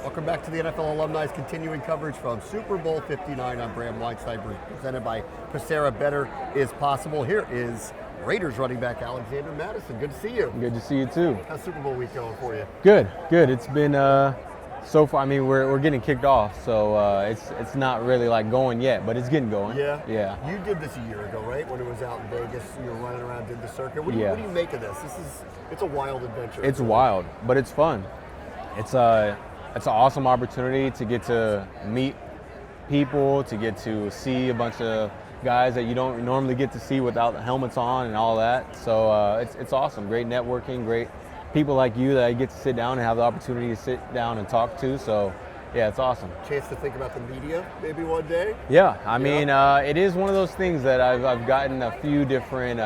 Welcome back to the NFL Alumni's continuing coverage from Super Bowl 59. I'm Bram Weinstein, presented by Pacera. Better is possible. Here is Raiders running back Alexander Mattison. Good to see you. Good to see you too. How's Super Bowl week going for you? Good. It's been so far. I mean, we're getting kicked off, so it's not really like going yet, but it's getting going. Yeah. You did this a year ago, right? When it was out in Vegas, you were running around, did the circuit. What do you make of this? It's a wild adventure. It's wild, but it's fun. It's an awesome opportunity to get to meet people, to get to see a bunch of guys that you don't normally get to see without the helmets on and all that. So it's awesome. Great networking, great people like you that I get to sit down and have the opportunity to sit down and talk to. So yeah, it's awesome. Chance to think about the media maybe one day? Yeah, I mean, it is one of those things that I've gotten a few different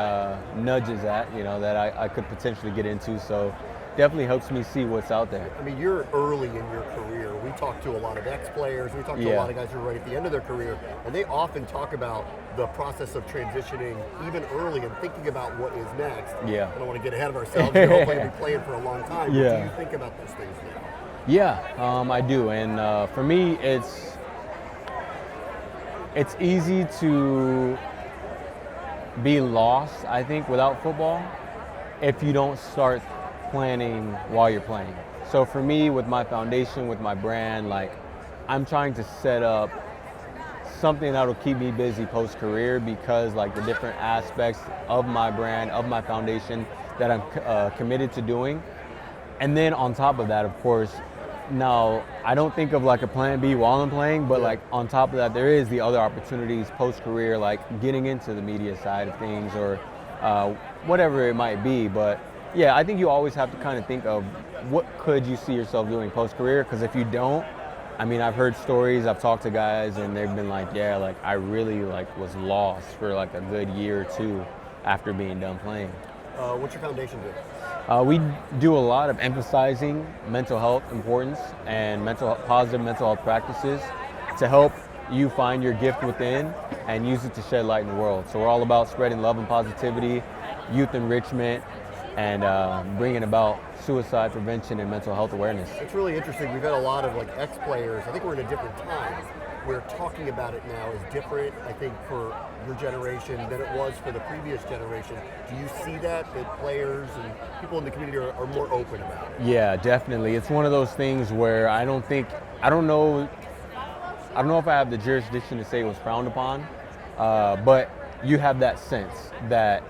nudges at, that I could potentially get into. So definitely helps me see what's out there. I mean, you're early in your career. We talk to a lot of ex-players. We talk to a lot of guys who are right at the end of their career, and they often talk about the process of transitioning even early and thinking about what is next. Yeah. I don't want to get ahead of ourselves. You're hopefully going to be playing for a long time. Yeah. But do you think about those things now? Yeah, I do. And for me, it's easy to be lost, I think, without football if you don't start planning while you're playing. So for me, with my foundation, with my brand, like I'm trying to set up something that'll keep me busy post-career, because like the different aspects of my brand, of my foundation that I'm committed to doing. And then on top of that, of course, now I don't think of like a plan B while I'm playing, but like on top of that, there is the other opportunities post-career, like getting into the media side of things or whatever it might be. But yeah, I think you always have to kind of think of what could you see yourself doing post-career, because if you don't, I mean, I've heard stories, I've talked to guys, and they've been like, yeah, like I really like was lost for like a good year or two after being done playing. What's your foundation do? We do a lot of emphasizing mental health importance and positive mental health practices to help you find your gift within and use it to shed light in the world. So we're all about spreading love and positivity, youth enrichment, and bringing about suicide prevention and mental health awareness. It's really interesting. We've had a lot of like ex-players. I think we're in a different time where talking about it now is different, I think, for your generation than it was for the previous generation. Do you see that players and people in the community are more open about it? Yeah, definitely. It's one of those things where I don't know if I have the jurisdiction to say it was frowned upon, but you have that sense that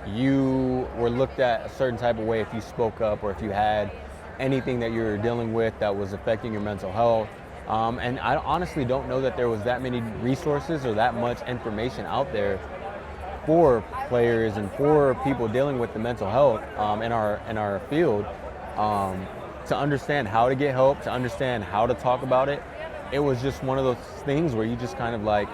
you were looked at a certain type of way if you spoke up or if you had anything that you were dealing with that was affecting your mental health. And I honestly don't know that there was that many resources or that much information out there for players and for people dealing with the mental health in our field to understand how to get help, to understand how to talk about it. It was just one of those things where you just kind of like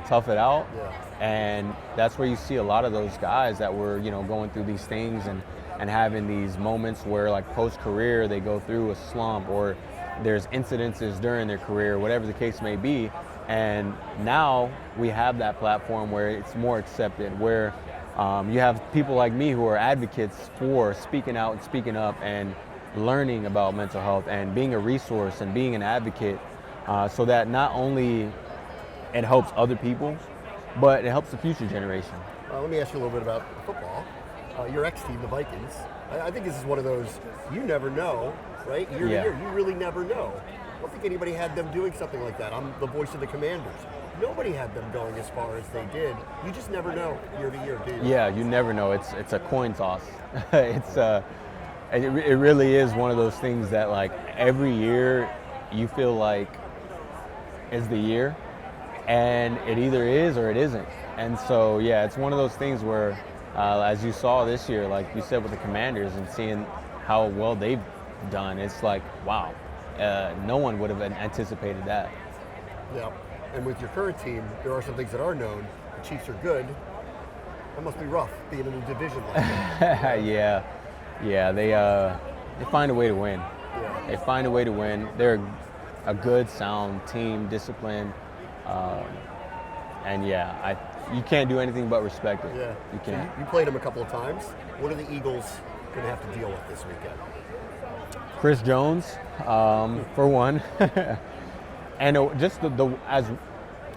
tough it out. Yeah. And that's where you see a lot of those guys that were, going through these things and having these moments where like post-career they go through a slump or there's incidences during their career, whatever the case may be. And now we have that platform where it's more accepted, where you have people like me who are advocates for speaking out and speaking up and learning about mental health and being a resource and being an advocate so that not only it helps other people, but it helps the future generation. Let me ask you a little bit about football. Your ex-team, the Vikings, I think this is one of those, you never know, right? Year to year, you really never know. I don't think anybody had them doing something like that. I'm the voice of the Commanders. Nobody had them going as far as they did. You just never know year to year, do you? Yeah, you never know. It's a coin toss. It really is one of those things that like every year you feel like is the year, and it either is or it isn't. And so, yeah, it's one of those things where, as you saw this year, like you said with the Commanders and seeing how well they've done, it's like, wow, no one would have anticipated that. Yeah, and with your current team, there are some things that are known. The Chiefs are good. That must be rough, being in a division like that. Yeah, they find a way to win. Yeah. They find a way to win. They're a good, sound team, disciplined. And yeah, you can't do anything but respect it. Yeah. You can't. So you played them a couple of times. What are the Eagles going to have to deal with this weekend? Chris Jones, for one, and just the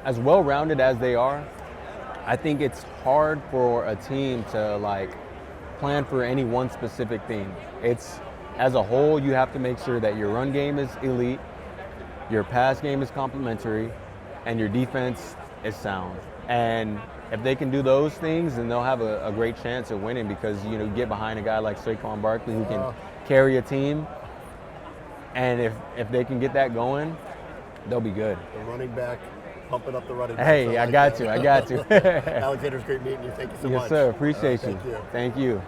as well-rounded as they are, I think it's hard for a team to like plan for any one specific thing. It's as a whole, you have to make sure that your run game is elite, your pass game is complementary, and your defense is sound. And if they can do those things, then they'll have a great chance of winning, because you get behind a guy like Saquon Barkley who can carry a team, and if they can get that going, they'll be good. The running back, pumping up the running back. Hey, I got you. Alexander's great meeting you. Thank you so much. Yes, sir. Appreciate you. Thank you. Thank you.